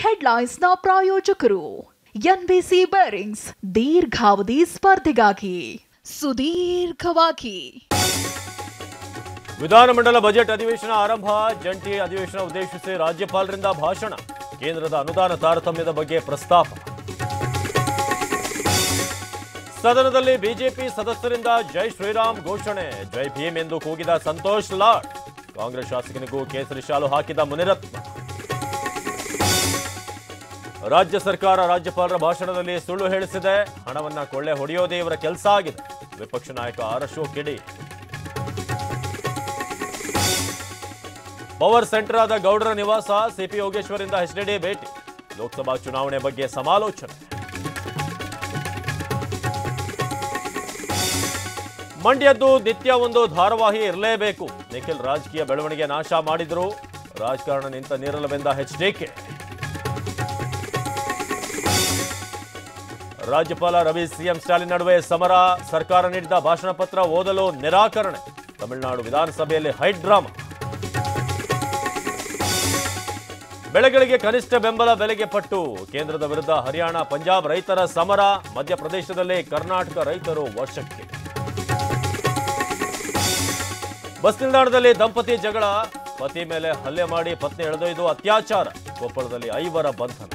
ಹೆಡ್ಲೈನ್ಸ್ನ ಪ್ರಾಯೋಜಕರು NBC bearings ದೀರ್ಘಾವಧಿ ಸ್ಪರ್ಧೆಗಾಗಿ ಸುದೀರ್ಘವಾಗಿ. ವಿಧಾನಮಂಡಲ ಬಜೆಟ್ ಅಧಿವೇಶನ ಆರಂಭ. ಜಂಟಿ ಅಧಿವೇಶನ ಉದ್ದೇಶಿಸಿ ರಾಜ್ಯಪಾಲರಿಂದ ಭಾಷಣ. ಕೇಂದ್ರದ ಅನುದಾನ ತಾರತಮ್ಯದ ಬಗ್ಗೆ ಪ್ರಸ್ತಾಪ. ಸದನದಲ್ಲಿ ಬಿಜೆಪಿ ಸದಸ್ಯರಿಂದ ಜೈ ಶ್ರೀರಾಮ್ ಘೋಷಣೆ. ಜೈ ಭೀಮ್ ಎಂದು ಕೂಗಿದ ಸಂತೋಷ್ ಲಾಡ್. ಕಾಂಗ್ರೆಸ್ ಶಾಸಕನಿಗೂ ಕೇಸರಿ ಶಾಲು ಹಾಕಿದ ಮುನಿರತ್ನ. ರಾಜ್ಯ ಸರ್ಕಾರ ರಾಜ್ಯಪಾಲರ ಭಾಷಣದಲ್ಲಿ ಸುಳ್ಳು ಹೇಳಿಸಿದೆ. ಹಣವನ್ನ ಕೊಳ್ಳೆ ಹೊಡೆಯೋದೇ ಇವರ ಕೆಲಸ ಆಗಿದೆ. ವಿಪಕ್ಷ ನಾಯಕ ಆರ್ ಅಶೋಕ್ ಕಿಡಿ. ಪವರ್ ಸೆಂಟರ್ ಆದ ಗೌಡರ ನಿವಾಸ. ಸಿಪಿ ಯೋಗೇಶ್ವರಿಂದ ಎಚ್ಡಿಡಿ ಭೇಟಿ. ಲೋಕಸಭಾ ಚುನಾವಣೆ ಬಗ್ಗೆ ಸಮಾಲೋಚನೆ. ಮಂಡ್ಯದ್ದು ನಿತ್ಯ ಒಂದು ಧಾರಾವಾಹಿ ಇರಲೇಬೇಕು. ನಿಖಿಲ್ ರಾಜಕೀಯ ಬೆಳವಣಿಗೆ ನಾಶ ಮಾಡಿದ್ರು. ರಾಜಕಾರಣ ನಿಂತ ನೀರಲವೆಂದ ಎಚ್ಡಿಕೆ. ರಾಜ್ಯಪಾಲ ರವಿ ಸಿಎಂ ಸ್ಟಾಲಿನ್ ನಡುವೆ ಸಮರ. ಸರ್ಕಾರ ನೀಡಿದ ಭಾಷಣ ಪತ್ರ ಓದಲು ನಿರಾಕರಣೆ. ತಮಿಳುನಾಡು ವಿಧಾನಸಭೆಯಲ್ಲಿ ಹೈಡ್ರಾಮಾ. ಬೆಳೆಗಳಿಗೆ ಕನಿಷ್ಠ ಬೆಂಬಲ ಬೆಲೆಗೆ ಪಟ್ಟು. ಕೇಂದ್ರದ ವಿರುದ್ಧ ಹರಿಯಾಣ ಪಂಜಾಬ್ ರೈತರ ಸಮರ. ಮಧ್ಯಪ್ರದೇಶದಲ್ಲಿ ಕರ್ನಾಟಕ ರೈತರು ವಶಕ್ಕೆ. ಬಸ್ ನಿಲ್ದಾಣದಲ್ಲಿ ದಂಪತಿ ಜಗಳ. ಪತಿ ಮೇಲೆ ಹಲ್ಲೆ ಮಾಡಿ ಪತ್ನಿ ಎಳೆದೊಯ್ದು ಅತ್ಯಾಚಾರ. ಕೊಪ್ಪಳದಲ್ಲಿ 5 ಬಂಧನ.